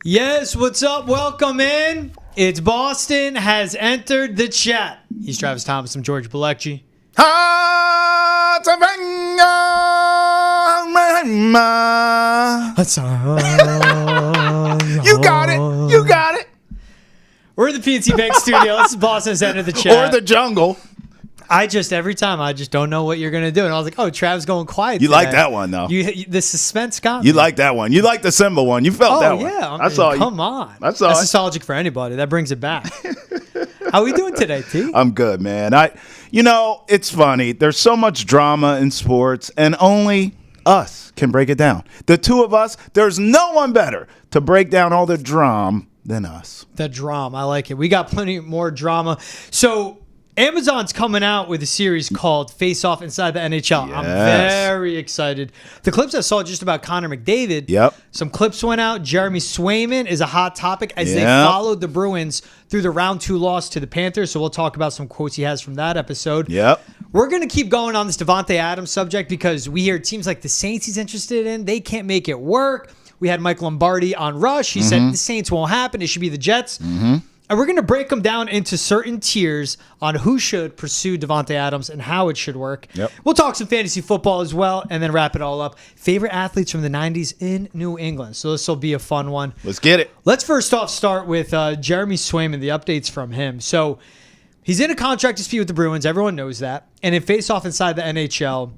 Yes, what's up? Welcome in. It's Boston has entered the chat. He's Travis Thomas. I'm George Bilecki. You got it. You got it. We're in the PNC Bank studio. This is Boston has entered the chat. Or the jungle. Every time, I just don't know what you're going to do. And I was like, oh, Travis going quiet You today. like that one, though. The suspense got me. You like that one. You like the symbol one. You felt that one. Yeah. I saw you. Come on. I saw That's it. nostalgic for anybody. That brings it back. How we doing today, T? I'm good, man. It's funny. There's so much drama in sports, and only us can break it down. The two of us, there's no one better to break down all the drama than us. The drama. I like it. We got plenty more drama. So Amazon's coming out with a series called Face Off Inside the NHL. Yes. I'm very excited. The clips I saw just about Connor McDavid. Yep. Some clips went out. Jeremy Swayman is a hot topic as they followed the Bruins through the round 2 loss to the Panthers. So we'll talk about some quotes he has from that episode. Yep. We're going to keep going on this Davante Adams subject because we hear teams like the Saints he's interested in. They can't make it work. We had Mike Lombardi on Rush. He said the Saints won't happen. It should be the Jets. And we're going to break them down into certain tiers on who should pursue Davante Adams and how it should work. Yep. We'll talk some fantasy football as well and then wrap it all up. Favorite athletes from the 90s in New England. So this will be a fun one. Let's get it. Let's first off start with Jeremy Swayman, the updates from him. So he's in a contract dispute with the Bruins. Everyone knows that. And in face-off inside the NHL,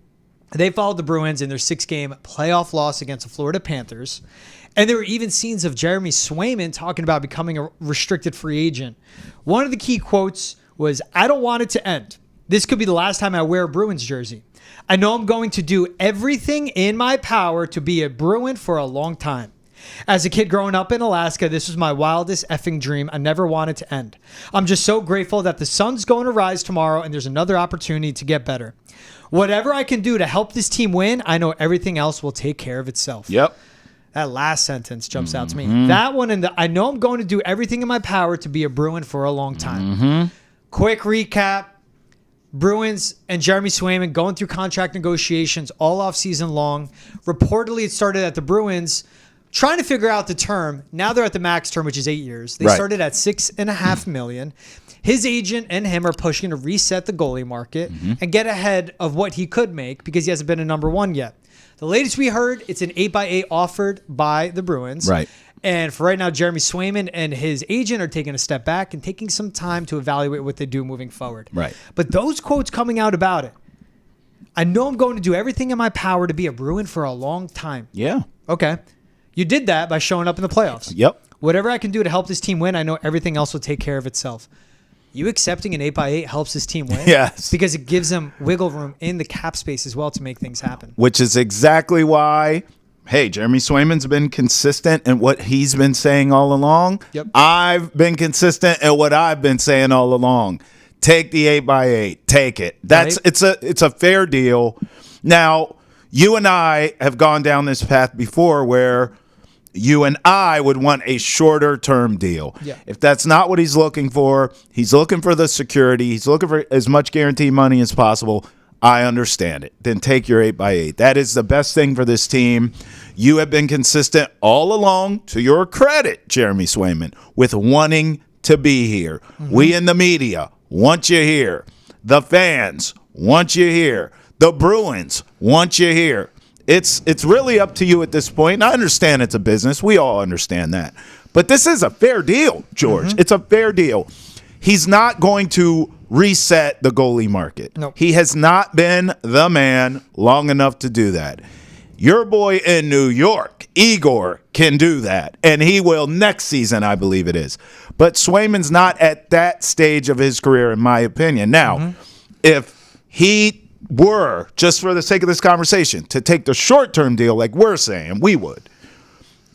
they followed the Bruins in their 6-game playoff loss against the Florida Panthers. And there were even scenes of Jeremy Swayman talking about becoming a restricted free agent. One of the key quotes was, "I don't want it to end. This could be the last time I wear a Bruins jersey. I know I'm going to do everything in my power to be a Bruin for a long time. As a kid growing up in Alaska, this was my wildest effing dream. I never wanted to end. I'm just so grateful that the sun's going to rise tomorrow and there's another opportunity to get better. Whatever I can do to help this team win, I know everything else will take care of itself." Yep. That last sentence jumps out to me. That one and I know I'm going to do everything in my power to be a Bruin for a long time. Quick recap. Bruins and Jeremy Swayman going through contract negotiations all off season long. Reportedly, it started at the Bruins trying to figure out the term. Now they're at the max term, which is 8 years. They started at $6.5 million. His agent and him are pushing to reset the goalie market and get ahead of what he could make because he hasn't been a number one yet. The latest we heard, it's an 8x8 offered by the Bruins. Right. And for right now, Jeremy Swayman and his agent are taking a step back and taking some time to evaluate what they do moving forward. Right. But those quotes coming out about it, I know I'm going to do everything in my power to be a Bruin for a long time. Yeah. Okay. You did that by showing up in the playoffs. Yep. Whatever I can do to help this team win, I know everything else will take care of itself. You accepting an 8x8 helps this team win? Yes. Because it gives them wiggle room in the cap space as well to make things happen. Which is exactly why, Jeremy Swayman's been consistent in what he's been saying all along. Yep. I've been consistent in what I've been saying all along. Take the 8x8. Take it. It's a fair deal. Now, you and I have gone down this path before where you and I would want a shorter term deal. Yeah. If that's not what he's looking for, he's looking for the security. He's looking for as much guaranteed money as possible. I understand it. Then take your 8x8. That is the best thing for this team. You have been consistent all along, to your credit, Jeremy Swayman, with wanting to be here. We in the media want you here. The fans want you here. The Bruins want you here. It's really up to you at this point. And I understand it's a business. We all understand that. But this is a fair deal, George. It's a fair deal. He's not going to reset the goalie market. Nope. He has not been the man long enough to do that. Your boy in New York, Igor, can do that. And he will next season, I believe it is. But Swayman's not at that stage of his career, in my opinion. Now, if he were, just for the sake of this conversation, to take the short-term deal like we're saying, we would,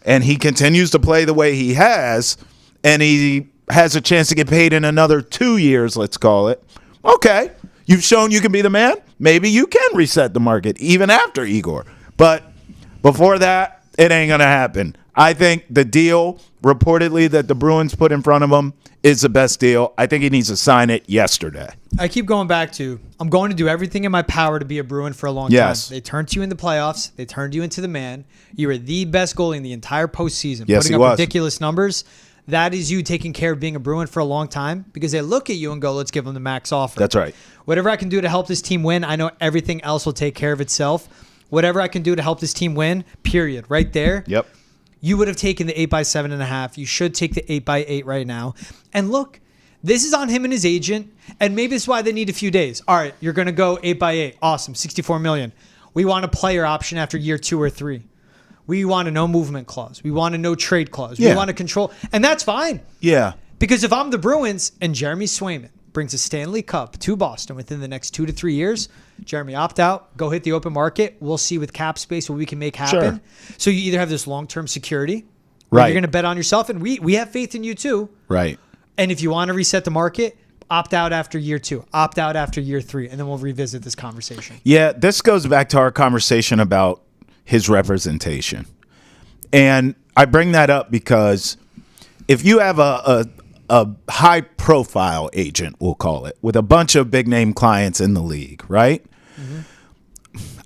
and he continues to play the way he has, and he has a chance to get paid in another 2 years, let's call it, okay, you've shown you can be the man. Maybe you can reset the market even after Igor. But before that, it ain't going to happen. I think the deal reportedly that the Bruins put in front of him is the best deal. I think he needs to sign it yesterday. I keep going back to, I'm going to do everything in my power to be a Bruin for a long time. They turned you in the playoffs. They turned you into the man. You were the best goalie in the entire postseason. Yes, putting up ridiculous numbers. That is you taking care of being a Bruin for a long time because they look at you and go, let's give them the max offer. That's right. Whatever I can do to help this team win, I know everything else will take care of itself. Whatever I can do to help this team win, period. Right there. Yep. You would have taken the 8x7.5. You should take the 8x8 right now. And look, this is on him and his agent, and maybe it's why they need a few days. All right, you're going to go 8x8. Awesome, $64 million. We want a player option after year 2 or 3. We want a no movement clause. We want a no trade clause. We want to control, and that's fine. Yeah. Because if I'm the Bruins and Jeremy Swayman brings a Stanley Cup to Boston within the next 2 to 3 years, Jeremy, opt out, go hit the open market. We'll see with cap space what we can make happen. Sure. So you either have this long-term security, or you're going to bet on yourself, and we have faith in you too. Right. And if you want to reset the market, opt out after year 2, opt out after year 3, and then we'll revisit this conversation. Yeah, this goes back to our conversation about his representation. And I bring that up because if you have a high-profile agent, we'll call it, with a bunch of big-name clients in the league, right? Mm-hmm.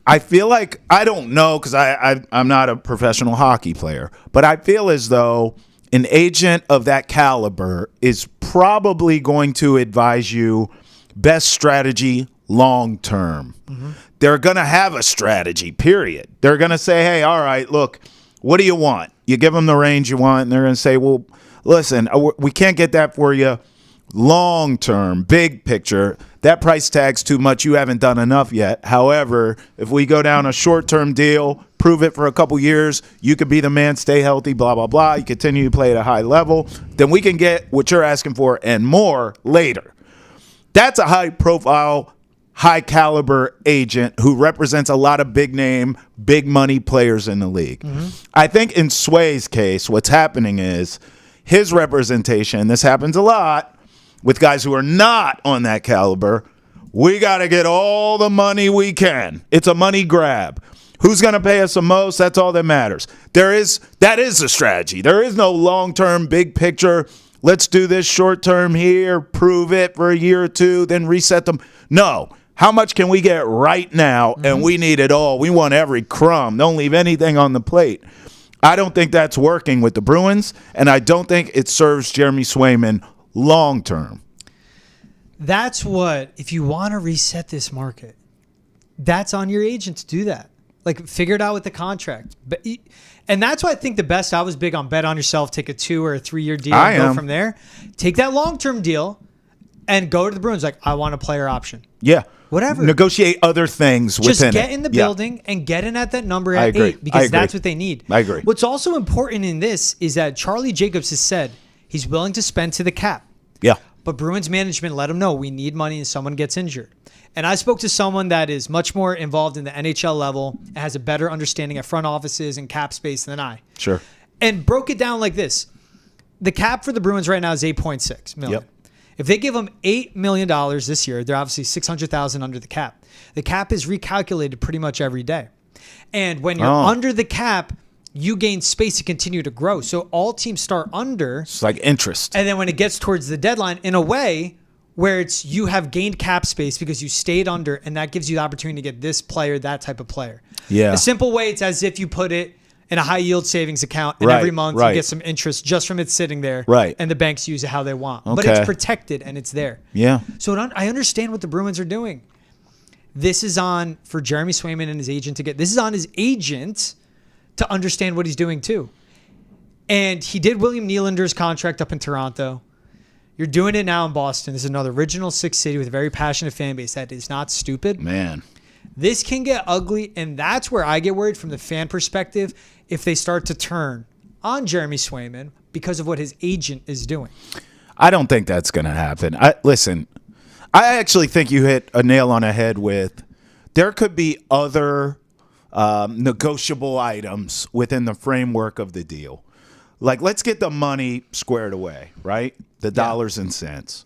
I feel like, I don't know because I'm not a professional hockey player, but I feel as though an agent of that caliber is probably going to advise you best strategy long-term. Mm-hmm. They're going to have a strategy, period. They're going to say, hey, all right, look, what do you want? You give them the range you want, and they're going to say, well, listen, we can't get that for you long-term, big picture. That price tag's too much. You haven't done enough yet. However, if we go down a short-term deal, prove it for a couple years, you could be the man, stay healthy, blah, blah, blah. You continue to play at a high level. Then we can get what you're asking for and more later. That's a high-profile, high-caliber agent who represents a lot of big-name, big-money players in the league. Mm-hmm. I think in Sway's case, what's happening is his representation, this happens a lot with guys who are not on that caliber, we got to get all the money we can. It's a money grab. Who's going to pay us the most? That's all that matters. That is the strategy. There is no long-term, big picture. Let's do this short-term here, prove it for a year or two, then reset them. No. How much can we get right now? Mm-hmm. And we need it all. We want every crumb. Don't leave anything on the plate. I don't think that's working with the Bruins, and I don't think it serves Jeremy Swayman long-term. That's what, if you want to reset this market, that's on your agent to do that. Like, figure it out with the contract. And that's why I think the best, I was big on bet on yourself, take a 2 or a 3 year deal and go from there. Take that long-term deal and go to the Bruins like, I want a player option. Yeah. Whatever. Negotiate other things within it. Just get in the building and get in at that number at 8 because that's what they need. I agree. What's also important in this is that Charlie Jacobs has said he's willing to spend to the cap. Yeah. But Bruins management let him know we need money and someone gets injured. And I spoke to someone that is much more involved in the NHL level and has a better understanding of front offices and cap space than I. Sure. And broke it down like this. The cap for the Bruins right now is $8.6 million. Yep. If they give them $8 million this year, they're obviously $600,000 under the cap. The cap is recalculated pretty much every day. And when you're under the cap, you gain space to continue to grow. So all teams start under. It's like interest. And then when it gets towards the deadline, in a way where it's you have gained cap space because you stayed under, and that gives you the opportunity to get this player, that type of player. Yeah. A simple way, it's as if you put it in a high yield savings account, and every month you get some interest just from it sitting there. Right. And the banks use it how they want. Okay. But it's protected and it's there. Yeah. So I understand what the Bruins are doing. This is on for Jeremy Swayman and his agent to get. This is on his agent to understand what he's doing too. And he did William Nylander's contract up in Toronto. You're doing it now in Boston. This is another original six city with a very passionate fan base. That is not stupid. Man. This can get ugly, and that's where I get worried from the fan perspective if they start to turn on Jeremy Swayman because of what his agent is doing. I don't think that's going to happen. Listen, I actually think you hit a nail on the head with there could be other negotiable items within the framework of the deal. Like, let's get the money squared away, right? The dollars and cents.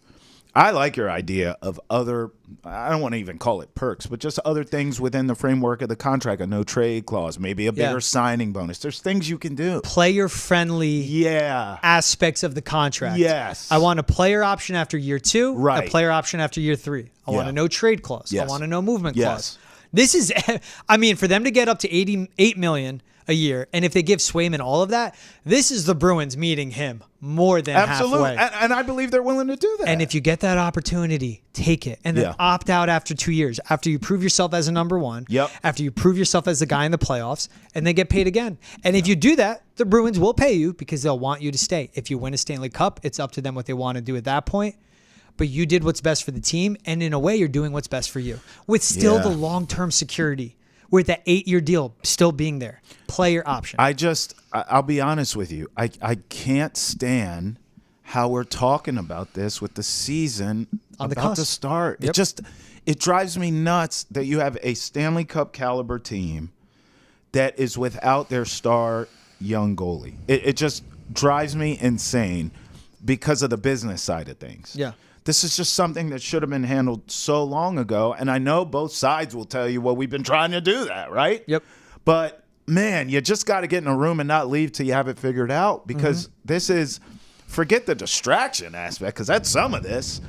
I like your idea of other, I don't want to even call it perks, but just other things within the framework of the contract, a no trade clause, maybe a bigger signing bonus. There's things you can do. Player-friendly aspects of the contract. Yes. I want a player option after year 2, right. a player option after year 3. I want a no trade clause. Yes. I want a no movement yes. clause. This is, I mean, for them to get up to $88 million a year, and if they give Swayman all of that, this is the Bruins meeting him more than Absolutely. halfway. And I believe they're willing to do that. And if you get that opportunity, take it. And then opt out after 2 years, after you prove yourself as a number one, after you prove yourself as the guy in the playoffs, and then get paid again. And if you do that, the Bruins will pay you because they'll want you to stay. If you win a Stanley Cup, it's up to them what they want to do at that point. But you did what's best for the team, and in a way, you're doing what's best for you. With still the long-term security, with that 8-year deal still being there. Player option. I'll be honest with you. I can't stand how we're talking about this with the season about to start. Yep. It drives me nuts that you have a Stanley Cup caliber team that is without their star young goalie. It just drives me insane because of the business side of things. Yeah. This is just something that should have been handled so long ago. And I know both sides will tell you, well, we've been trying to do that, right? Yep. But, man, you just got to get in a room and not leave till you have it figured out, because this is – forget the distraction aspect, because that's some of this.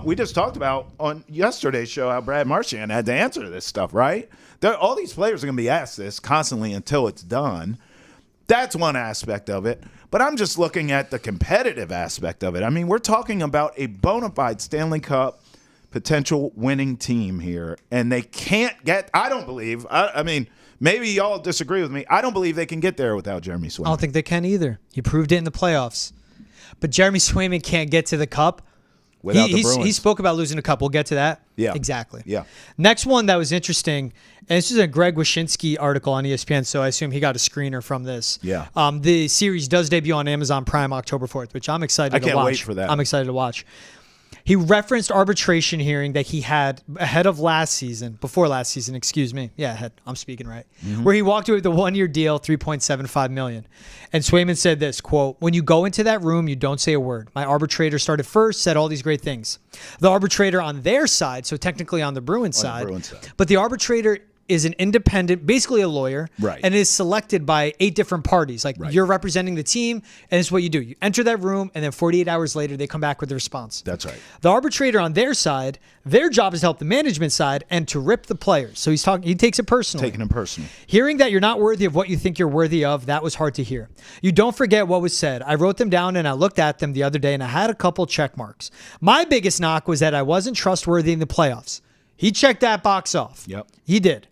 We just talked about on yesterday's show how Brad Marchand had to answer this stuff, right? All these players are going to be asked this constantly until it's done. That's one aspect of it. But I'm just looking at the competitive aspect of it. I mean, we're talking about a bona fide Stanley Cup potential winning team here, and they can't get – I don't believe – I mean, maybe y'all disagree with me. I don't believe they can get there without Jeremy Swayman. I don't think they can either. He proved it in the playoffs. But Jeremy Swayman can't get to the Cup. Without the Bruins. He spoke about losing a cup. We'll get to that. Yeah. Exactly. Yeah. Next one that was interesting, and this is a Greg Wyshynski article on ESPN, so I assume he got a screener from this. Yeah. The series does debut on Amazon Prime October 4th, which I'm excited to watch. I can't wait for that. I'm excited to watch. He referenced arbitration hearing that he had before last season, excuse me. Yeah, I'm speaking right. Where he walked away with a 1-year deal, $3.75 million. And Swayman said this, quote, "When you go into that room, you don't say a word. My arbitrator started first, said all these great things." The arbitrator on their side, so technically on the Bruins side, but the arbitrator is an independent, basically a lawyer, right, and is selected by 8 different parties. Like you're representing the team, and it's what you do. You enter that room, and then 48 hours later, they come back with a response. That's right. The arbitrator on their side, their job is to help the management side and to rip the players. So he takes it personally. Taking it personal. Hearing that you're not worthy of what you think you're worthy of, that was hard to hear. You don't forget what was said. I wrote them down, and I looked at them the other day, and I had a couple check marks. My biggest knock was that I wasn't trustworthy in the playoffs. He checked that box off. Yep. He did.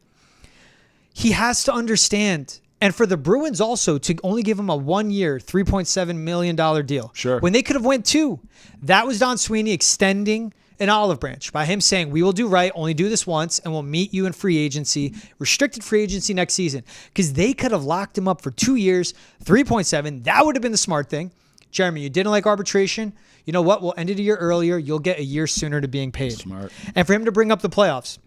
He has to understand, and for the Bruins also, to only give him a 1-year, $3.7 million deal. Sure. When they could have went 2. That was Don Sweeney extending an olive branch by him saying, we will do right, only do this once, and we'll meet you in free agency, restricted free agency next season. Because they could have locked him up for 2 years, 3.7. That would have been the smart thing. Jeremy, you didn't like arbitration. You know what? We'll end it a year earlier. You'll get a year sooner to being paid. Smart. And for him to bring up the playoffs,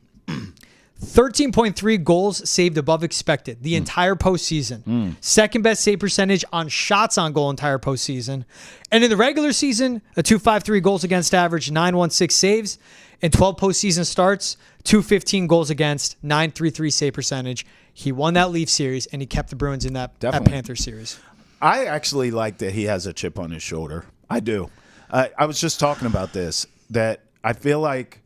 13.3 goals saved above expected the entire postseason. Second best save percentage on shots on goal entire postseason. And in the regular season, a .253 goals against average, 916 saves. In 12 postseason starts, 215 goals against, 933 save percentage. He won that Leaf series, and he kept the Bruins in that Panther series. I actually like that he has a chip on his shoulder. I do. I was just talking about this, that I feel like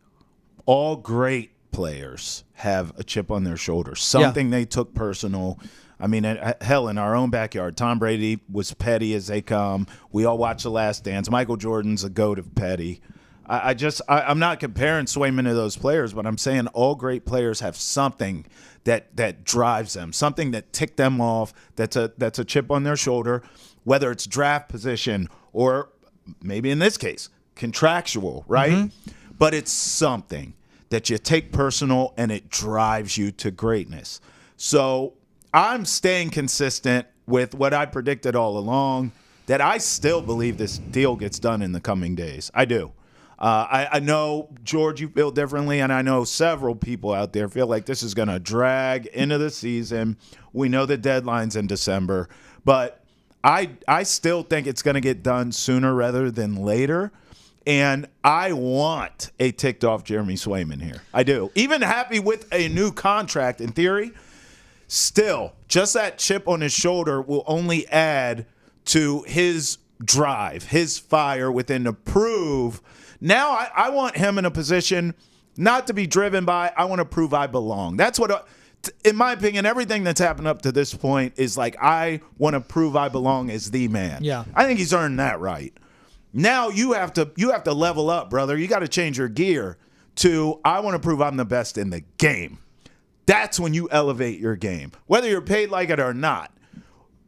all great players have a chip on their shoulder, something they took personal. I mean, hell, in our own backyard, Tom Brady was petty as they come. We all watched The Last Dance. Michael Jordan's a goat of petty. I'm not comparing Swayman to those players, but I'm saying all great players have something that drives them, something that ticked them off, that's a chip on their shoulder, whether it's draft position or maybe in this case, contractual, right? But it's something that you take personal, and it drives you to greatness. So I'm staying consistent with what I predicted all along, that I still believe this deal gets done in the coming days. I do. I know, George, you feel differently, and I know several people out there feel like this is going to drag into the season. We know the deadline's in December, but I still think it's going to get done sooner rather than later. And I want a ticked off Jeremy Swayman here. I do. Even happy with a new contract in theory, still, just that chip on his shoulder will only add to his drive, his fire within to prove. Now I want him in a position not to be driven by, I want to prove I belong. That's what, in my opinion, everything that's happened up to this point is like, I want to prove I belong as the man. Yeah. I think he's earned that right. Now you have to level up, brother. You got to change your gear to, I want to prove I'm the best in the game. That's when you elevate your game. Whether you're paid like it or not,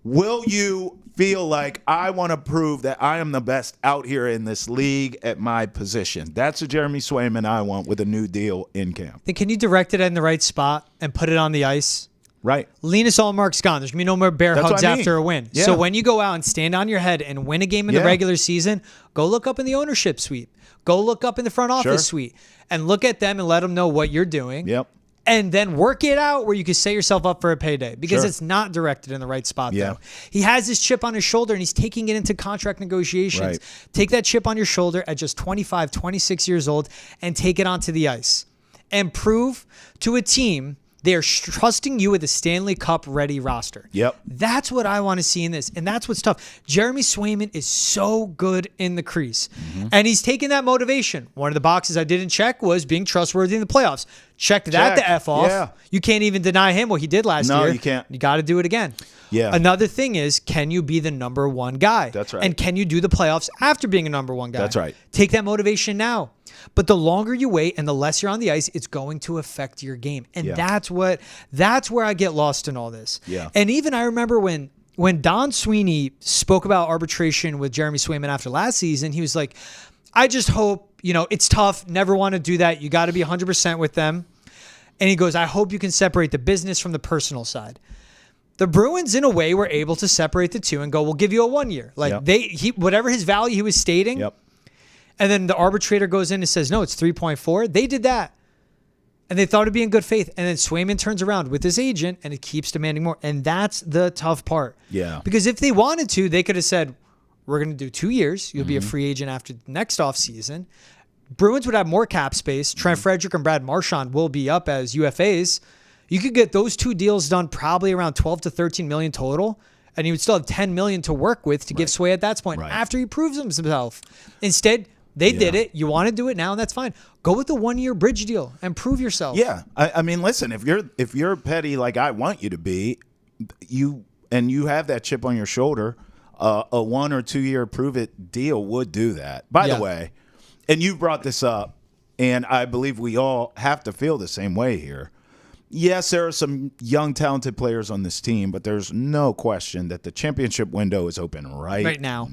will you feel like I want to prove that I am the best out here in this league at my position? That's a Jeremy Swayman I want with a new deal in camp. Then can you direct it in the right spot and put it on the ice? Right. Linus Allmark's gone. There's going to be no more bear That's hugs what I mean. after a win. Yeah. So when you go out and stand on your head and win a game in the regular season, go look up in the ownership suite. Go look up in the front office suite and look at them and let them know what you're doing. Yep. And then work it out where you can set yourself up for a payday because it's not directed in the right spot, though. He has his chip on his shoulder, and he's taking it into contract negotiations. Right. Take that chip on your shoulder at just 25, 26 years old and take it onto the ice and prove to a team they are trusting you with a Stanley Cup ready roster. Yep. That's what I want to see in this. And that's what's tough. Jeremy Swayman is so good in the crease. And he's taking that motivation. One of the boxes I didn't check was being trustworthy in the playoffs. Checked that the F off. Yeah. You can't even deny him what he did last year. No, you can't. You got to do it again. Yeah. Another thing is, can you be the number one guy? That's right. And can you do the playoffs after being a number one guy? That's right. Take that motivation now. But the longer you wait and the less you're on the ice, it's going to affect your game. And that's where I get lost in all this. Yeah. And even I remember when Don Sweeney spoke about arbitration with Jeremy Swayman after last season, he was like, I just hope, it's tough. Never want to do that. You got to be 100% with them. And he goes, I hope you can separate the business from the personal side. The Bruins, in a way, were able to separate the two and go, we'll give you a 1 year. Like whatever his value he was stating. Yep. And then the arbitrator goes in and says, no, it's 3.4. They did that. And they thought it'd be in good faith. And then Swayman turns around with his agent and it keeps demanding more. And that's the tough part. Yeah. Because if they wanted to, they could have said, we're going to do 2 years. You'll be a free agent after the next offseason. Bruins would have more cap space. Trent Frederick and Brad Marchand will be up as UFAs. You could get those two deals done probably around 12 to 13 million total. And you would still have 10 million to work with to give Sway at that point after he proves himself. Instead, they did it. You want to do it now, and that's fine. Go with the 1 year bridge deal and prove yourself. Yeah, I mean, listen, if you're petty like I want you to be, you have that chip on your shoulder, a 1 or 2 year prove it deal would do that. By the way, and you brought this up, and I believe we all have to feel the same way here. Yes, there are some young, talented players on this team, but there's no question that the championship window is open right now.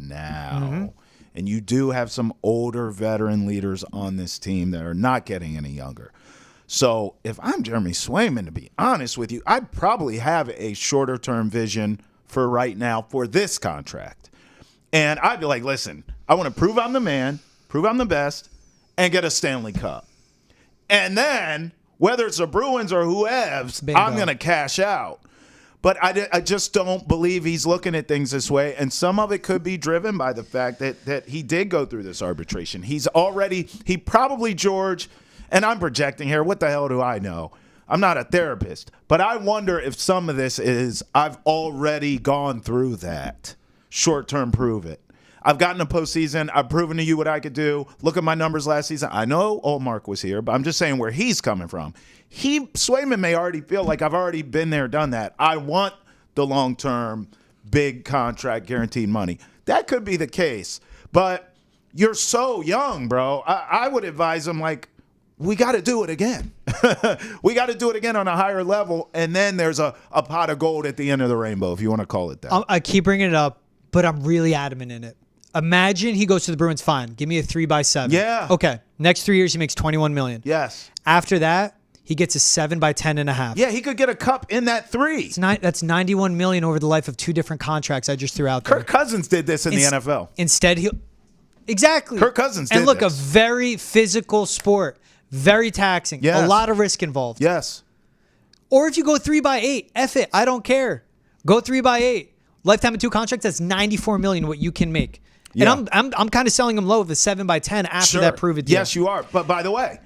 And you do have some older veteran leaders on this team that are not getting any younger. So if I'm Jeremy Swayman, to be honest with you, I'd probably have a shorter term vision for right now for this contract. And I'd be like, listen, I want to prove I'm the man, prove I'm the best, and get a Stanley Cup. And then, whether it's the Bruins or whoever's, I'm going to cash out. But I just don't believe he's looking at things this way. And some of it could be driven by the fact that he did go through this arbitration. He probably, George, and I'm projecting here, what the hell do I know? I'm not a therapist. But I wonder if some of this is I've already gone through that. Short-term prove it. I've gotten a postseason. I've proven to you what I could do. Look at my numbers last season. I know Allmark was here, but I'm just saying where he's coming from. Swayman may already feel like I've already been there, done that. I want the long-term, big contract, guaranteed money. That could be the case, but you're so young, bro. I would advise him, like, we got to do it again. We got to do it again on a higher level, and then there's a pot of gold at the end of the rainbow, if you want to call it that. I keep bringing it up, but I'm really adamant in it. Imagine he goes to the Bruins, fine. Give me a 3x7. Yeah. Okay. Next 3 years, he makes $21 million. Yes. After that, he gets a 7x10.5. Yeah, he could get a cup in that 3. That's $91 million over the life of 2 different contracts I just threw out there. Kirk Cousins did this in the NFL. Instead, exactly. Kirk Cousins did And look, this. a very physical sport, very taxing, Yes. a lot of risk involved. Yes. Or if you go 3x8, F it, I don't care. Go 3x8. Lifetime of 2 contracts, that's $94 million what you can make. Yeah. And I'm kind of selling him low with a 7x10 after that prove it deal. Yes, you are. But by the way,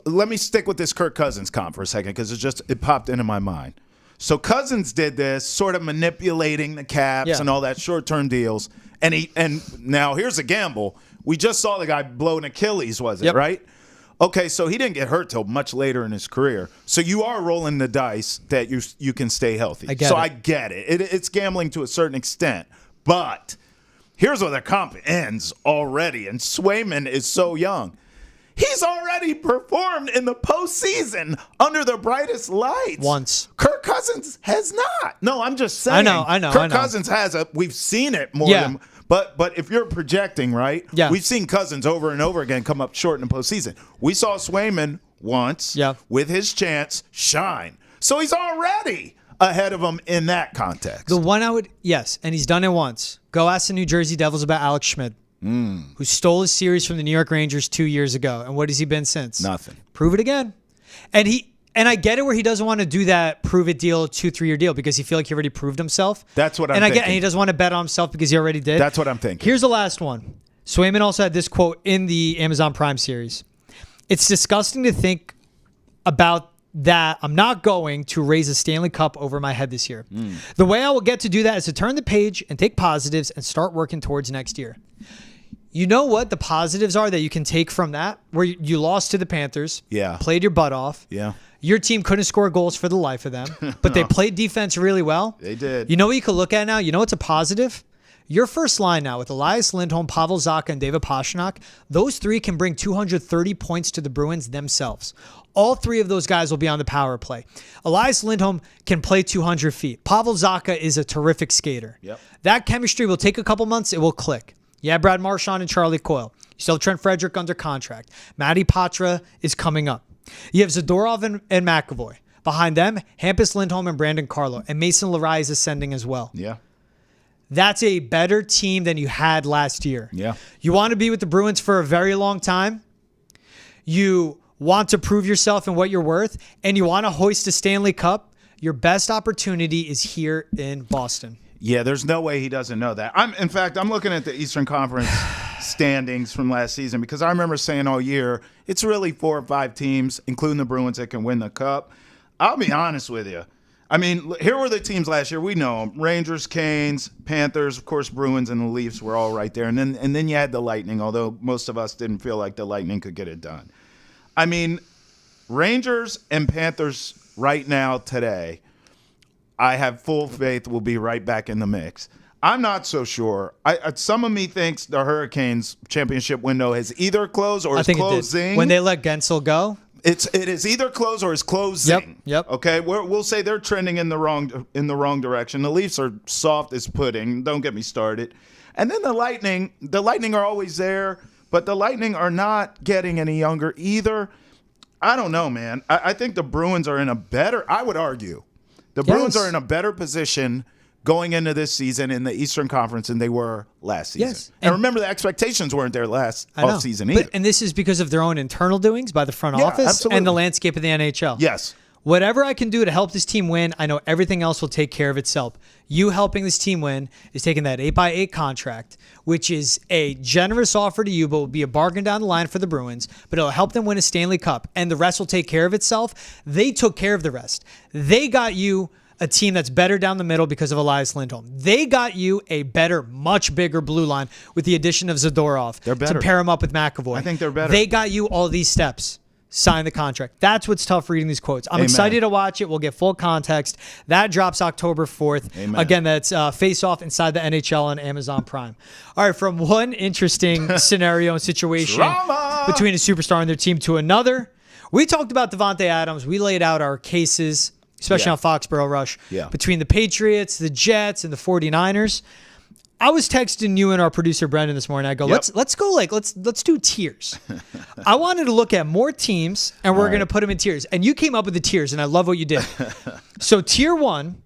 let me stick with this Kirk Cousins comp for a second because it popped into my mind. So Cousins did this, sort of manipulating the caps and all that short-term deals. And now here's a gamble. We just saw the guy blow an Achilles, was it, right? Okay, so he didn't get hurt till much later in his career. So you are rolling the dice that you can stay healthy. I get it. It's gambling to a certain extent. But here's where the comp ends already. And Swayman is so young. He's already performed in the postseason under the brightest lights. Once. Kirk Cousins has not. No, I'm just saying. I know. Kirk Cousins has. We've seen it more than. But if you're projecting, right? Yeah. We've seen Cousins over and over again come up short in the postseason. We saw Swayman once with his chance shine. So he's already ahead of him in that context. The one and he's done it once. Go ask the New Jersey Devils about Alex Schmidt. Who stole his series from the New York Rangers 2 years ago. And what has he been since? Nothing. Prove it again. And I get it where he doesn't want to do that prove it deal, 2-3 year deal because he feel like he already proved himself. That's what I'm thinking. And he doesn't want to bet on himself because he already did. That's what I'm thinking. Here's the last one. Swayman also had this quote in the Amazon Prime series. It's disgusting to think about that I'm not going to raise a Stanley Cup over my head this year. The way I will get to do that is to turn the page and take positives and start working towards next year. You know what the positives are that you can take from that? Where you lost to the Panthers. Yeah. Played your butt off. Yeah. Your team couldn't score goals for the life of them, but they played defense really well. They did. You know what you could look at now? You know what's a positive? Your first line now with Elias Lindholm, Pavel Zacha, and David Pastrnak, those three can bring 230 points to the Bruins themselves. All three of those guys will be on the power play. Elias Lindholm can play 200 feet. Pavel Zacha is a terrific skater. Yep. That chemistry will take a couple months. It will click. Yeah, Brad Marchand and Charlie Coyle. You still have Trent Frederick under contract. Matty Patra is coming up. You have Zadorov and McAvoy. Behind them, Hampus Lindholm and Brandon Carlo. And Mason Larray is ascending as well. Yeah. That's a better team than you had last year. Yeah. You want to be with the Bruins for a very long time. You want to prove yourself and what you're worth. And you want to hoist a Stanley Cup. Your best opportunity is here in Boston. Yeah, there's no way he doesn't know that. In fact, I'm looking at the Eastern Conference standings from last season because I remember saying all year, it's really 4 or 5 teams, including the Bruins, that can win the Cup. I'll be honest with you. I mean, here were the teams last year. We know them. Rangers, Canes, Panthers, of course, Bruins, and the Leafs were all right there. And then you had the Lightning, although most of us didn't feel like the Lightning could get it done. I mean, Rangers and Panthers right now today, I have full faith will be right back in the mix. I'm not so sure. Some of me thinks the Hurricanes championship window has either closed or is closing. When they let Gensel go? It is either closed or is closing. Yep. Okay, we'll say they're trending in the wrong direction. The Leafs are soft as pudding. Don't get me started. And then the Lightning are always there, but the Lightning are not getting any younger either. I don't know, man. I think the Bruins are in a better, I would argue, Bruins are in a better position going into this season in the Eastern Conference than they were last season. Yes. And remember, the expectations weren't there last offseason either. And this is because of their own internal doings by the front office absolutely. And the landscape of the NHL. Yes. Whatever I can do to help this team win, I know everything else will take care of itself. You helping this team win is taking that 8x8 contract, which is a generous offer to you, but will be a bargain down the line for the Bruins, but it'll help them win a Stanley Cup, and the rest will take care of itself. They took care of the rest. They got you a team that's better down the middle because of Elias Lindholm. They got you a better, much bigger blue line with the addition of Zadorov to pair him up with McAvoy. I think they're better. They got you all these steps. Sign the contract. That's what's tough reading these quotes. I'm excited to watch it. We'll get full context. That drops October 4th. Amen. Again, that's Face Off Inside the NHL on Amazon Prime. All right, from one interesting scenario and situation between a superstar and their team to another, we talked about Davante Adams. We laid out our cases, especially on Foxborough Rush, between the Patriots, the Jets, and the 49ers. I was texting you and our producer Brendan this morning. I go, let's go let's do tiers. I wanted to look at more teams, and we're going to put them in tiers. And you came up with the tiers, and I love what you did. So tier 1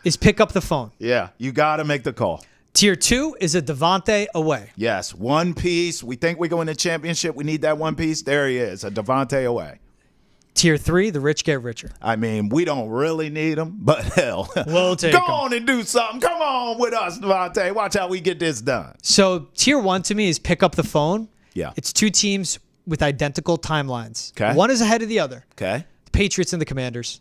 is pick up the phone. Yeah, you got to make the call. Tier 2 is a Davante away. Yes, one piece. We think we go in the championship. We need that one piece. There he is, a Davante away. Tier 3, the rich get richer. I mean, we don't really need them, but hell, We'll take go 'em. on and do something. Come on with us, Davante. Watch how we get this done. So Tier 1 to me is pick up the phone. Yeah. It's two teams with identical timelines. Okay. One is ahead of the other. Okay. The Patriots and the Commanders.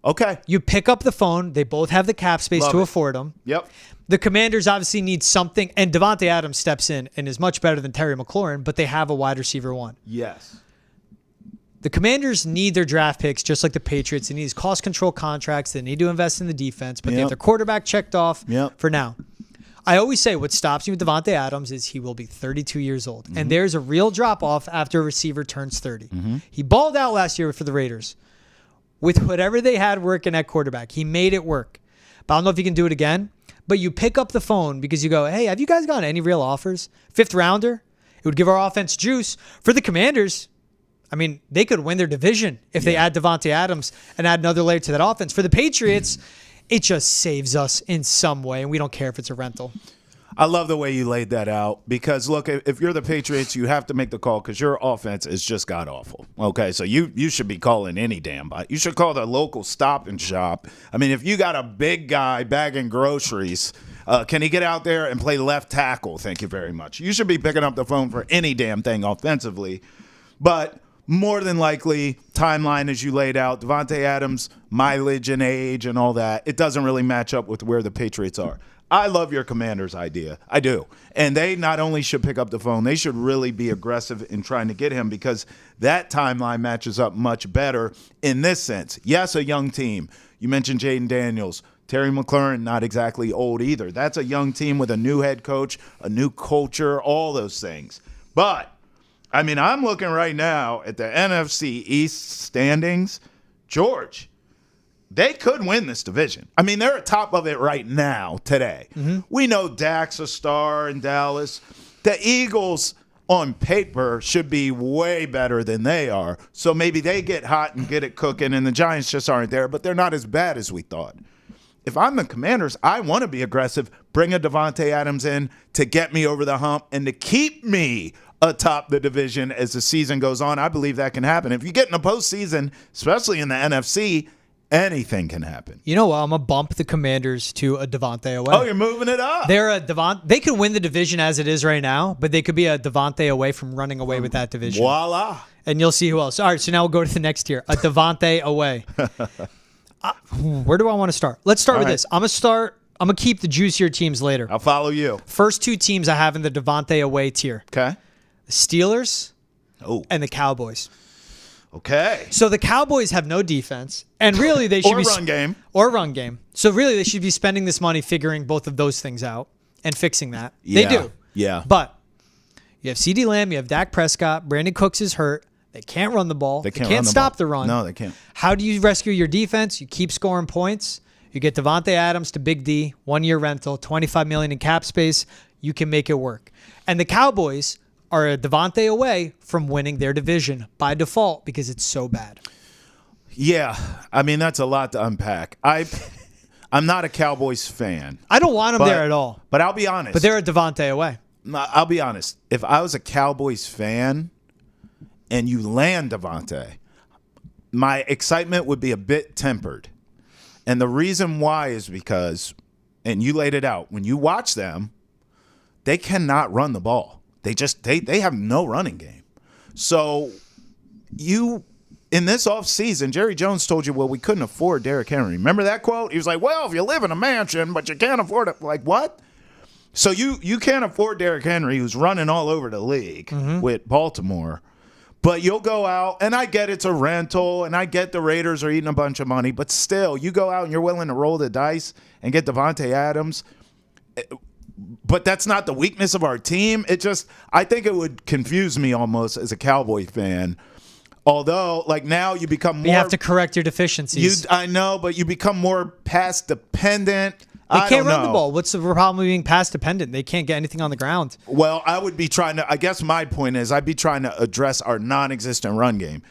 Okay. You pick up the phone. They both have the cap space Love to it. afford them. Yep. The Commanders obviously need something, and Davante Adams steps in and is much better than Terry McLaurin, but they have a wide receiver one. Yes. The Commanders need their draft picks just like the Patriots. They need these cost control contracts. They need to invest in the defense, but they have Yep. their quarterback checked off Yep. for now. I always say what stops me with Davante Adams is he will be 32 years old, and there's a real drop-off after a receiver turns 30. He balled out last year for the Raiders. With whatever they had working at quarterback, he made it work. But I don't know if he can do it again. But you pick up the phone because you go, hey, have you guys gotten any real offers? 5th rounder? It would give our offense juice. For the Commanders, I mean, they could win their division if they add Davante Adams and add another layer to that offense. For the Patriots, it just saves us in some way, and we don't care if it's a rental. I love the way you laid that out because, look, if you're the Patriots, you have to make the call because your offense is just god-awful. Okay, so you should be calling any damn bite. You should call the local Stop and Shop. I mean, if you got a big guy bagging groceries, can he get out there and play left tackle? Thank you very much. You should be picking up the phone for any damn thing offensively. But more than likely, timeline as you laid out, Davante Adams, mileage and age and all that, it doesn't really match up with where the Patriots are. I love your Commanders idea. I do. And they not only should pick up the phone, they should really be aggressive in trying to get him because that timeline matches up much better in this sense. Yes, a young team. You mentioned Jaden Daniels. Terry McLaurin, not exactly old either. That's a young team with a new head coach, a new culture, all those things. But, I mean, I'm looking right now at the NFC East standings. George, they could win this division. I mean, they're at top of it right now, today. We know Dak's a star in Dallas. The Eagles, on paper, should be way better than they are. So maybe they get hot and get it cooking, and the Giants just aren't there, but they're not as bad as we thought. If I'm the Commanders, I want to be aggressive, bring a Davante Adams in to get me over the hump and to keep me atop the division as the season goes on. I believe that can happen. If you get in the postseason, especially in the NFC, anything can happen. You know what? I'm going to bump the Commanders to a Davante away. Oh, you're moving it up. They could win the division as it is right now, but they could be a Davante away from running away with that division. Voila. And you'll see who else. All right, so now we'll go to the next tier. A Davante away. Where do I want to start? Let's start with this. I'm going to keep the juicier teams later. I'll follow you. First two teams I have in the Davante away tier. Okay. The Steelers and the Cowboys. Okay. So the Cowboys have no defense, and really they should Or run game. Or run game. So really they should be spending this money figuring both of those things out and fixing that. Yeah. They do. Yeah. But you have CeeDee Lamb, you have Dak Prescott, Brandon Cooks is hurt. They can't run the ball. They can't stop the run. No, they can't. How do you rescue your defense? You keep scoring points. You get Davante Adams to Big D, 1-year rental, $25 million in cap space. You can make it work. And the Cowboys are a Davante away from winning their division by default because it's so bad. Yeah. I mean, that's a lot to unpack. I'm not a Cowboys fan. I don't want them there at all. But I'll be honest. But they're a Davante away. I'll be honest. If I was a Cowboys fan and you land Davante, my excitement would be a bit tempered. And the reason why is because, and you laid it out, when you watch them, they cannot run the ball. They have no running game. So in this offseason, Jerry Jones told you, well, we couldn't afford Derrick Henry. Remember that quote? He was like, well, if you live in a mansion, but you can't afford it. Like, what? So you can't afford Derrick Henry, who's running all over the league with Baltimore. But you'll go out, and I get it's a rental, and I get the Raiders are eating a bunch of money, but still, you go out and you're willing to roll the dice and get Davante Adams. But that's not the weakness of our team. I think it would confuse me almost as a Cowboy fan. Although, like now you become more. You have to correct your deficiencies. I know, but you become more pass dependent. They can't run the ball. What's the problem with being pass dependent? They can't get anything on the ground. Well, I would be trying to. I guess my point is I'd be trying to address our non-existent run game.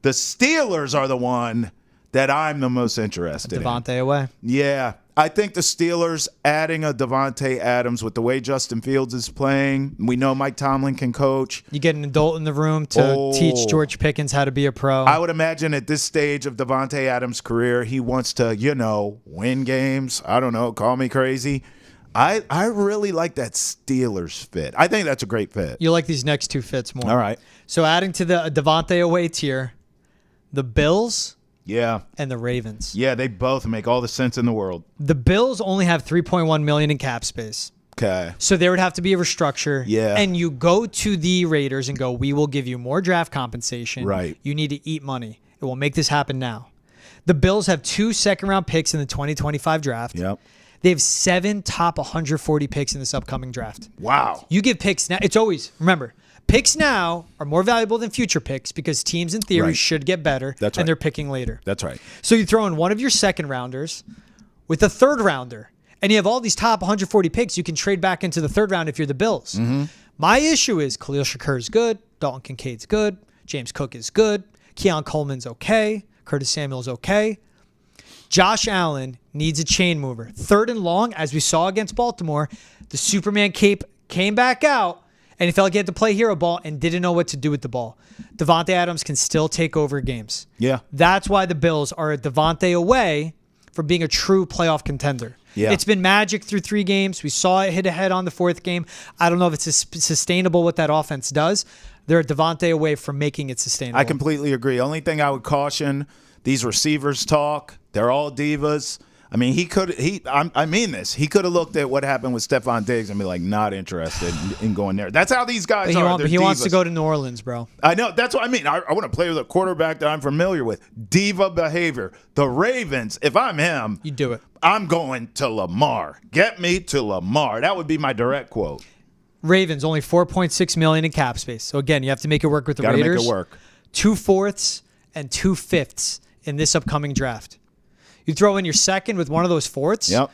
The Steelers are the one that I'm the most interested in. Davante away. Yeah. I think the Steelers adding a Davante Adams with the way Justin Fields is playing. We know Mike Tomlin can coach. You get an adult in the room to teach George Pickens how to be a pro. I would imagine at this stage of Davante Adams' career, he wants to, win games. I don't know. Call me crazy. I really like that Steelers fit. I think that's a great fit. You like these next two fits more. All right. So adding to the Davante away tier, the Bills and the Ravens. Yeah, they both make all the sense in the world. The Bills only have $3.1 million in cap space. Okay. So there would have to be a restructure. Yeah. And you go to the Raiders and go, we will give you more draft compensation. Right. You need to eat money. It will make this happen now. The Bills have 2 second-round picks in the 2025 draft. Yep. They have 7 top 140 picks in this upcoming draft. Wow. You give picks now. It's always, remember, picks now are more valuable than future picks because teams in theory should get better. That's right. And they're picking later. That's right. So you throw in one of your second rounders with a third rounder, and you have all these top 140 picks. You can trade back into the third round if you're the Bills. Mm-hmm. My issue is Khalil Shakur is good. Dalton Kincaid's good. James Cook is good. Keon Coleman's okay. Curtis Samuel's okay. Josh Allen needs a chain mover. Third and long, as we saw against Baltimore, the Superman cape came back out, and he felt like he had to play hero ball and didn't know what to do with the ball. Davante Adams can still take over games. Yeah. That's why the Bills are a Davante away from being a true playoff contender. Yeah. It's been magic through 3 games. We saw it hit ahead on the 4th game. I don't know if it's sustainable what that offense does. They're a Davante away from making it sustainable. I completely agree. Only thing I would caution, these receivers talk. They're all divas. I mean, I mean this. He could have looked at what happened with Stephon Diggs and be like, not interested in going there. That's how these guys are. He wants to go to New Orleans, bro. I know. That's what I mean. I want to play with a quarterback that I'm familiar with. Diva behavior. The Ravens, if I'm him, You do it. I'm going to Lamar. Get me to Lamar. That would be my direct quote. Ravens, only $4.6 million in cap space. So, again, you have to make it work with the Gotta Raiders. make it work. 2 fourths and 2 fifths in this upcoming draft. You throw in your second with one of those fourths. Yep.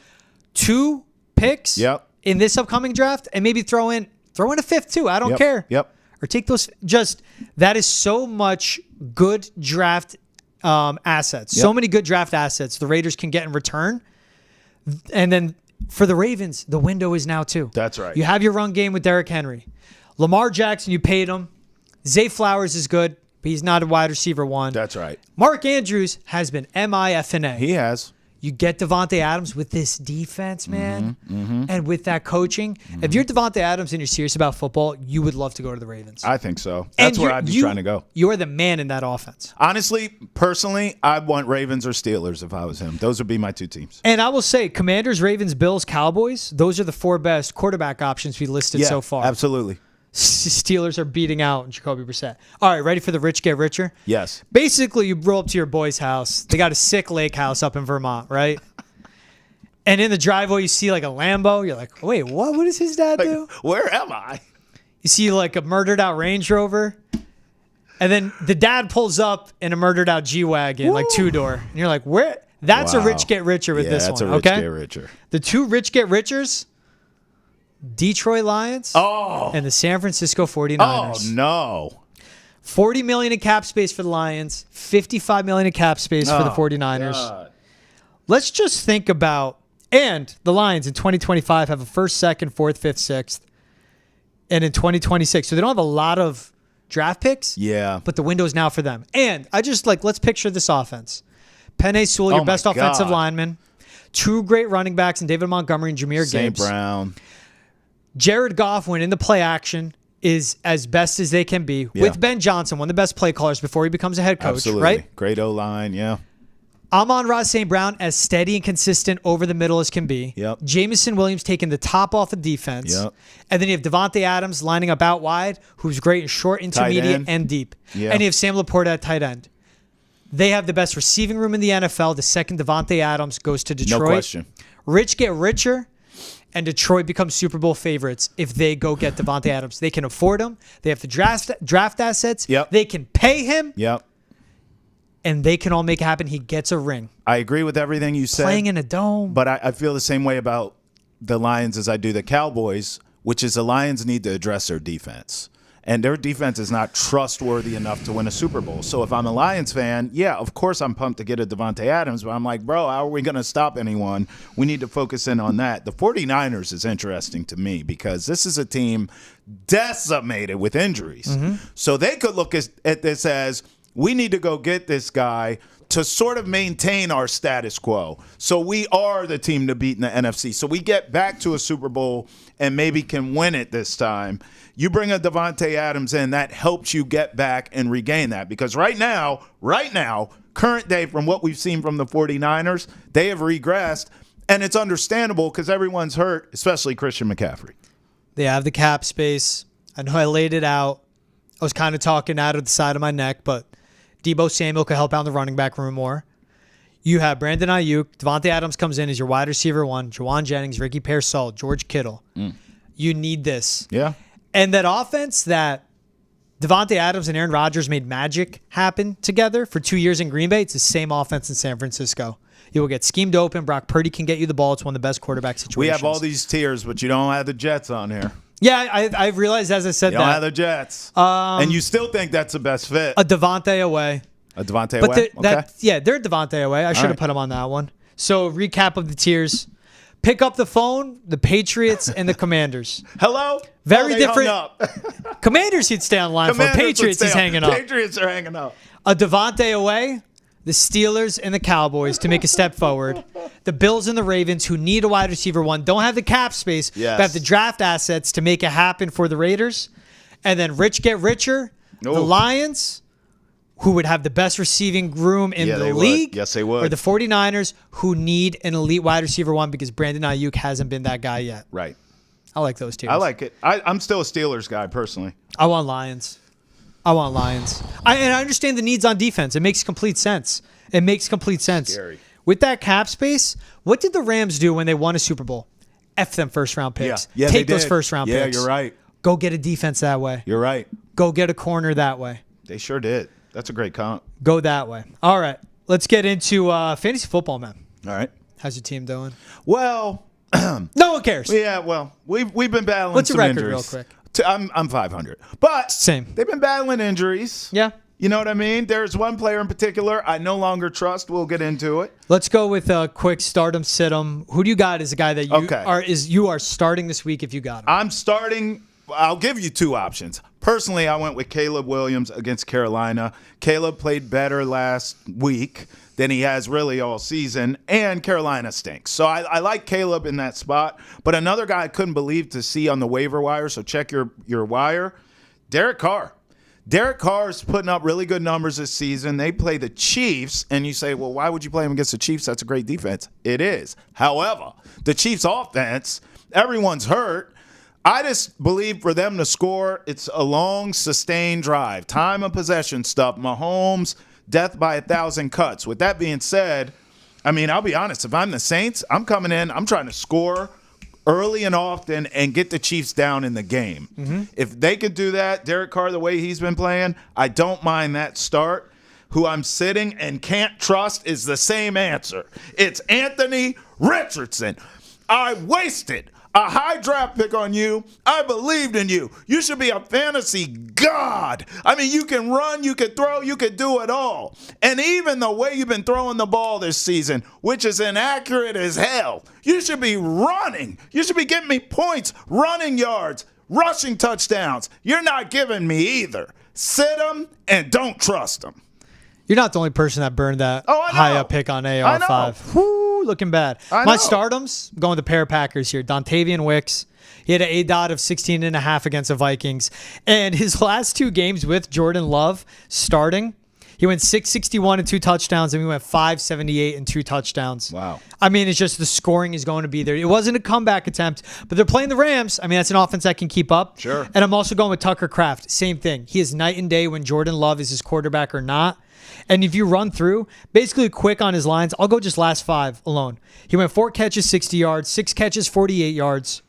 2 picks Yep. in this upcoming draft, and maybe throw in a fifth too. I don't care. Yep. Or take those. That is so much good draft assets. Yep. So many good draft assets the Raiders can get in return. And then for the Ravens, the window is now too. That's right. You have your run game with Derrick Henry. Lamar Jackson, you paid him. Zay Flowers is good, but he's not a wide receiver 1. That's right. Mark Andrews has been MIFNA. He has. You get Davante Adams with this defense, man, and with that coaching. If you're Davante Adams and you're serious about football, you would love to go to the Ravens. I think so. That's where I'd be trying to go. You're the man in that offense. Honestly, personally, I'd want Ravens or Steelers if I was him. Those would be my 2 teams. And I will say, Commanders, Ravens, Bills, Cowboys, those are the 4 best quarterback options we listed so far. Absolutely. Steelers are beating out Jacoby Brissett. All right, ready for the rich get richer? Yes. Basically, you roll up to your boy's house. They got a sick lake house up in Vermont, right? And in the driveway, you see like a Lambo. You're like, wait, what? What does his dad do? Where am I? You see like a murdered out Range Rover. And then the dad pulls up in a murdered out G-Wagon, like 2-door. And you're like, where? That's a rich get richer with this one, that's a rich okay? get richer. The 2 rich get richers, Detroit Lions and the San Francisco 49ers. Oh, no. $40 million in cap space for the Lions, $55 million in cap space for the 49ers. God. Let's just think about, and the Lions in 2025 have a 1st, 2nd, 4th, 5th, 6th, and in 2026. So they don't have a lot of draft picks, Yeah. but the window is now for them. And I just let's picture this offense. Penei Sewell, your my best offensive God. lineman, 2 great running backs in David Montgomery and Jameer St. Gibbs. Brown. Jared Goff went into play action is as best as they can be with Ben Johnson, one of the best play callers before he becomes a head coach, Absolutely. right? Great O-line, yeah. Amon-Ra St. Brown as steady and consistent over the middle as can be. Yep. Jamison Williams taking the top off of defense. Yep. And then you have Davante Adams lining up out wide, who's great in short, intermediate, end. and deep. Yeah. And you have Sam Laporta at tight end. They have the best receiving room in the NFL. The second Davante Adams goes to Detroit. No question. Rich get richer, and Detroit becomes Super Bowl favorites if they go get Davante Adams. They can afford him. They have the draft assets. Yep. They can pay him, Yep. and they can all make it happen. He gets a ring. I agree with everything you said. Playing in a dome. But I feel the same way about the Lions as I do the Cowboys, which is the Lions need to address their defense. And their defense is not trustworthy enough to win a Super Bowl. So if I'm a Lions fan, yeah, of course I'm pumped to get a Davante Adams, but I'm like, bro, how are we going to stop anyone? We need to focus in on that. The 49ers is interesting to me because this is a team decimated with injuries. So they could look at this as, we need to go get this guy to sort of maintain our status quo. So we are the team to beat in the NFC. So we get back to a Super Bowl and maybe can win it this time. You bring a Davante Adams in, that helps you get back and regain that. Because right now, current day, from what we've seen from the 49ers, they have regressed. And it's understandable because everyone's hurt, especially Christian McCaffrey. They have the cap space. I know I laid it out. I was kind of talking out of the side of my neck, but Deebo Samuel could help out in the running back room more. You have Brandon Ayuk. Davante Adams comes in as your wide receiver 1. Juwan Jennings, Ricky Pearsall, George Kittle. You need this. Yeah. And that offense that Davante Adams and Aaron Rodgers made magic happen together for 2 years in Green Bay, it's the same offense in San Francisco. You will get schemed open. Brock Purdy can get you the ball. It's one of the best quarterback situations. We have all these tiers, but you don't have the Jets on here. Yeah, I've realized as I said You that. don't have the Jets. And you still think that's the best fit. A Davante away. A Davante But away? Okay. they're Davante away. I should have right. put him on that one. So recap of the tiers. Pick up the phone, the Patriots and the Commanders. Hello? Very they different. hung up. Commanders he'd stay online for. Commanders would Patriots stay is up. hanging up. Patriots are hanging up. A Davante away, the Steelers and the Cowboys to make a step forward. The Bills and the Ravens, who need a wide receiver 1, don't have the cap space, Yes. but have the draft assets to make it happen for the Raiders. And then rich get richer. The Ooh. Lions, who would have the best receiving room in Yeah, the they would. league. Yes, they would. Or the 49ers, who need an elite wide receiver 1 because Brandon Ayuk hasn't been that guy yet. Right. I like those tiers. I like it. I'm still a Steelers guy, personally. I want Lions. And I understand the needs on defense. It makes complete sense. Scary. With that cap space, what did the Rams do when they won a Super Bowl? F them first-round picks. Yeah, Take they those did. first-round picks. Yeah, you're right. Go get a defense that way. You're right. Go get a corner that way. They sure did. That's a great comp. Go that way. All right. Let's get into fantasy football, man. All right. How's your team doing? Well, No one cares. yeah, well, we've been battling What's your some record injuries. real quick? I'm 500. But Same. they've been battling injuries. Yeah. You know what I mean? There's one player in particular I no longer trust. We'll get into it. Let's go with a quick start 'em, sit 'em. Who do you got as a guy that Okay. you are starting this week if you got him? I'm starting. I'll give you two options. Personally, I went with Caleb Williams against Carolina. Caleb played better last week than he has really all season, and Carolina stinks. So I like Caleb in that spot. But another guy I couldn't believe to see on the waiver wire, so check your wire, Derek Carr. Derek Carr is putting up really good numbers this season. They play the Chiefs, and you say, well, why would you play him against the Chiefs? That's a great defense. It is. However, the Chiefs' offense, everyone's hurt. I just believe for them to score, it's a long, sustained drive. Time of possession stuff. Mahomes, death by 1,000 cuts. With that being said, I mean, I'll be honest. If I'm the Saints, I'm coming in. I'm trying to score early and often and get the Chiefs down in the game. Mm-hmm. If they could do that, Derek Carr, the way he's been playing, I don't mind that start. Who I'm sitting and can't trust is the same answer. It's Anthony Richardson. I wasted a high draft pick on you. I believed in you. You should be a fantasy god. I mean, you can run, you can throw, you can do it all. And even the way you've been throwing the ball this season, which is inaccurate as hell, you should be running. You should be getting me points, running yards, rushing touchdowns. You're not giving me either. Sit them and don't trust them. You're not the only person that burned that high up pick on AR5. Woo, looking bad. My stardoms, I'm going to pair of Packers here. Dontavian Wicks. He had an ADOT of 16.5 against the Vikings. And his last two games with Jordan Love starting, he went 661 and 2 touchdowns, and we went 578 and 2 touchdowns. Wow. I mean, it's just the scoring is going to be there. It wasn't a comeback attempt, but they're playing the Rams. I mean, that's an offense that can keep up. Sure. And I'm also going with Tucker Kraft. Same thing. He is night and day when Jordan Love is his quarterback or not. And if you run through, basically quick on his lines, I'll go just last 5 alone. He went 4 catches, 60 yards, 6 catches, 48 yards,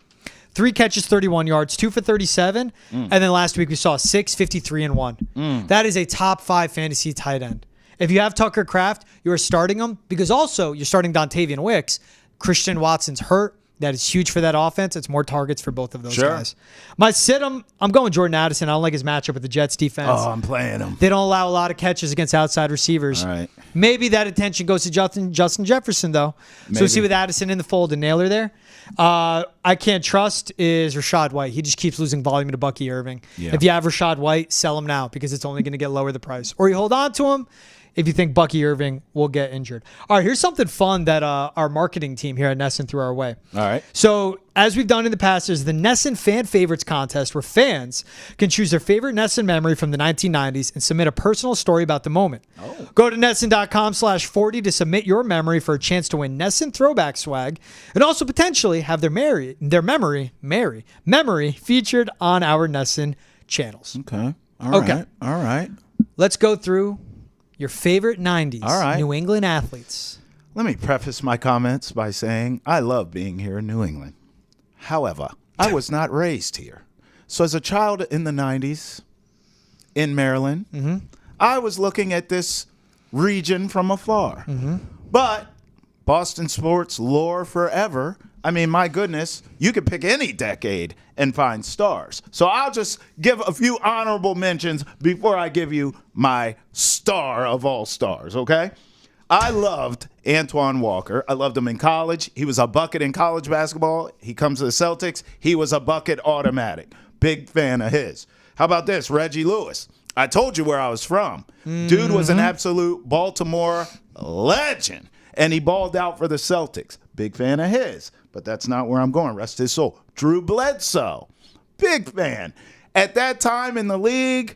3 catches, 31 yards, 2 for 37. And then last week we saw 6, 53, and 1. That is a top 5 fantasy tight end. If you have Tucker Kraft, you are starting him because also you're starting Dontavian Wicks. Christian Watson's hurt. That is huge for that offense. It's more targets for both of those Sure. guys. My sit, I'm going Jordan Addison. I don't like his matchup with the Jets defense. Oh, I'm playing him. They don't allow a lot of catches against outside receivers. All right. Maybe that attention goes to Justin Jefferson, though. So Maybe. see with Addison in the fold and Naylor there. I can't trust is Rashad White. He just keeps losing volume to Bucky Irving. Yeah. If you have Rashad White, sell him now because it's only going to get lower the price. Or you hold on to him if you think Bucky Irving will get injured. All right, here's something fun that our marketing team here at Nesson threw our way. All right. So, as we've done in the past, there's the Nesson Fan Favorites contest where fans can choose their favorite Nesson memory from the 1990s and submit a personal story about the moment. Oh. Go to Nesson.com/40 to submit your memory for a chance to win Nesson throwback swag and also potentially have their memory featured on our Nesson channels. Okay. All right. Okay. All right. Let's go through your favorite 90s All right. New England athletes. Let me preface my comments by saying I love being here in New England. However, I was not raised here. So as a child in the 90s in Maryland, I was looking at this region from afar. But Boston sports lore forever. I mean, my goodness, you could pick any decade and find stars. So I'll just give a few honorable mentions before I give you my star of all stars, okay? I loved Antoine Walker. I loved him in college. He was a bucket in college basketball. He comes to the Celtics. He was a bucket automatic. Big fan of his. How about this? Reggie Lewis. I told you where I was from. Dude was an absolute Baltimore legend. And he balled out for the Celtics. Big fan of his. But that's not where I'm going. Rest his soul. Drew Bledsoe. Big fan. At that time in the league,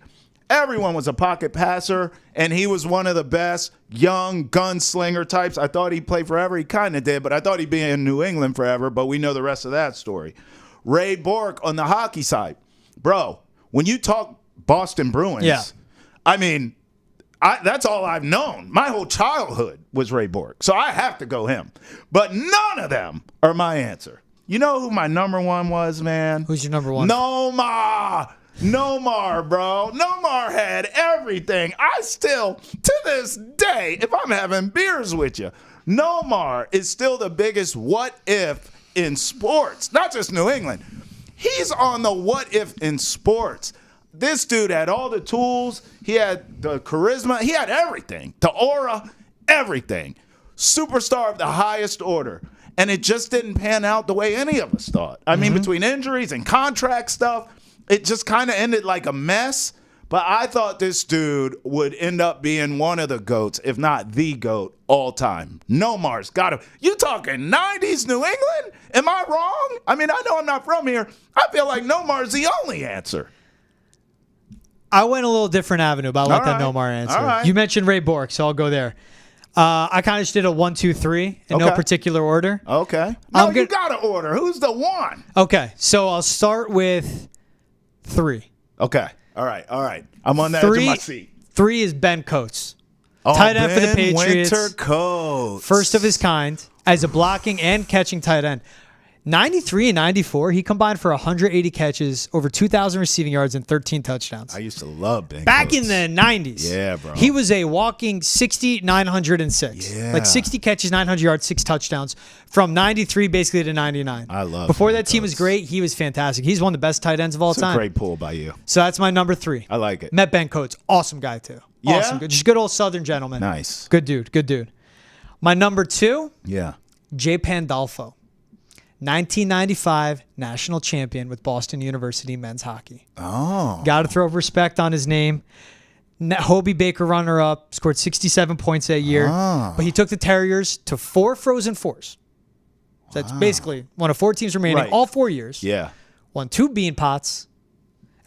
everyone was a pocket passer, and he was one of the best young gunslinger types. I thought he'd play forever. He kind of did, but I thought he'd be in New England forever, but we know the rest of that story. Ray Bork on the hockey side. Bro, when you talk Boston Bruins, Yeah. I mean, that's all I've known. My whole childhood was Ray Bork, so I have to go him. But none of them are my answer. You know who my number one was, man? Who's your number one? Nomar, bro. Nomar had everything. I still, to this day, if I'm having beers with you, Nomar is still the biggest what if in sports, not just New England. He's on the what if in sports. This dude had all the tools. He had the charisma. He had everything. The aura, everything. Superstar of the highest order. And it just didn't pan out the way any of us thought. I mean, between injuries and contract stuff, it just kind of ended like a mess. But I thought this dude would end up being one of the GOATs, if not the GOAT, all time. Nomar's got him. You talking 90s New England? Am I wrong? I mean, I know I'm not from here. I feel like Nomar's the only answer. I went a little different avenue, but I like that right. Nomar answer. All right. You mentioned Ray Bork, so I'll go there. I kind of just did a 1, 2, 3 in no Okay. particular order. Okay. No, I'm you gonna- got to order. Who's the one? Okay, so I'll start with 3. Okay. All right. I'm on the edge of my seat. 3 is Ben Coates. Oh, Tight end for the Ben Patriots. Winter Coates. First of his kind as a blocking and catching tight end. 93 and 94, he combined for 180 catches, over 2,000 receiving yards, and 13 touchdowns. I used to love Ben Back Coates. in the 90s. Yeah, bro. He was a walking 60, 906. Yeah. Like 60 catches, 900 yards, 6 touchdowns from 93 basically to 99. I love Before Ben that team was Coates. great, he was fantastic. He's one of the best tight ends of all It's a time. great pull by you. So that's my number 3. I like it. Met Ben Coates. Awesome guy, too. Yeah? Awesome. Just good old Southern gentleman. Nice. Good dude. My number 2, Yeah. Jay Pandolfo. 1995 national champion with Boston University men's hockey. Oh. Got to throw respect on his name. Hobie Baker runner-up, scored 67 points that year. But he took the Terriers to 4 Frozen Fours. So that's basically one of 4 teams remaining, Right. all 4 years. Yeah. Won 2 Bean Pots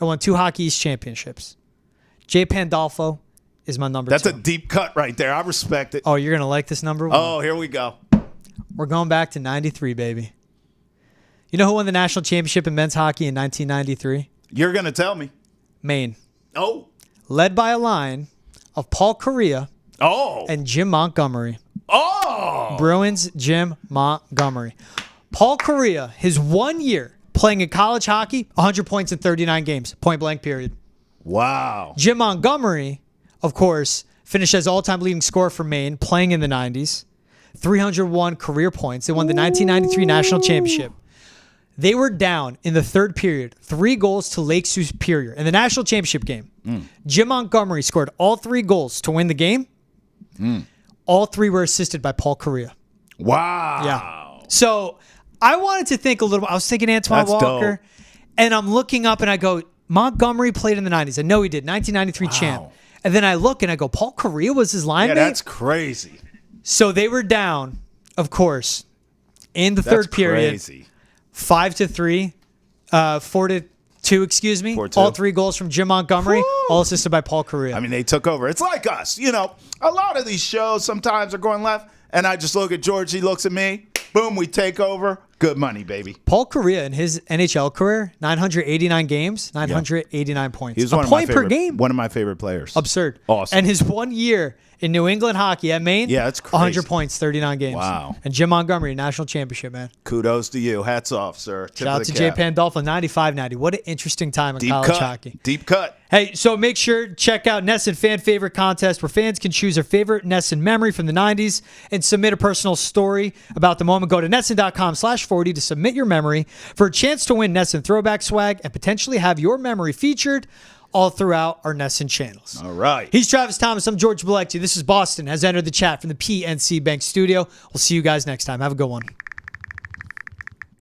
and won 2 Hockey East championships. Jay Pandolfo is my number 2. That's a deep cut right there. I respect it. Oh, you're going to like this number 1. Oh, here we go. We're going back to 93, baby. You know who won the national championship in men's hockey in 1993? You're going to tell me. Maine. Oh. Led by a line of Paul Correa Oh. and Jim Montgomery. Oh. Bruins, Jim Montgomery. Paul Correa, his 1 year playing in college hockey, 100 points in 39 games, point blank period. Wow. Jim Montgomery, of course, finished as all-time leading scorer for Maine, playing in the 90s. 301 career points. They won the 1993 national championship. They were down in the third period, 3 goals to Lake Superior in the national championship game. Jim Montgomery scored all 3 goals to win the game. All 3 were assisted by Paul Correa. Wow. Yeah. So I wanted to think a little. I was thinking Antoine That's Walker, dope. and I'm looking up and I go, Montgomery played in the 90s. I know he did. 1993 champ. And then I look and I go, Paul Correa was his line Yeah, mate? that's crazy. So they were down, of course, in the third period. Crazy. 5-3, 4-2, excuse me. 4-2. All 3 goals from Jim Montgomery, Woo! all assisted by Paul Correa. I mean, they took over. It's like us. You know, a lot of these shows sometimes are going left, and I just look at George. He looks at me. Boom, we take over. Good money, baby. Paul Correa in his NHL career, 989 games, 989 points. He was a one point of my per favorite, game. One of my favorite players. Absurd. Awesome. And his 1 year in New England hockey at Maine, Yeah, that's crazy. 100 points, 39 games. Wow. And Jim Montgomery, national championship, man. Kudos to you. Hats off, sir. Tip Shout of out the to Jay cap. Pandolfo, 95-90. What an interesting time in Deep college cut. hockey. Deep cut. Hey, so make sure to check out Nesson Fan Favorite Contest, where fans can choose their favorite Nesson memory from the 90s and submit a personal story about the moment. Go to Nesson.com/40 to submit your memory for a chance to win Nesson throwback swag and potentially have your memory featured all throughout our Nesson channels. All right. He's Travis Thomas. I'm George Bilecki. This is Boston has entered the chat from the PNC Bank studio. We'll see you guys next time. Have a good one.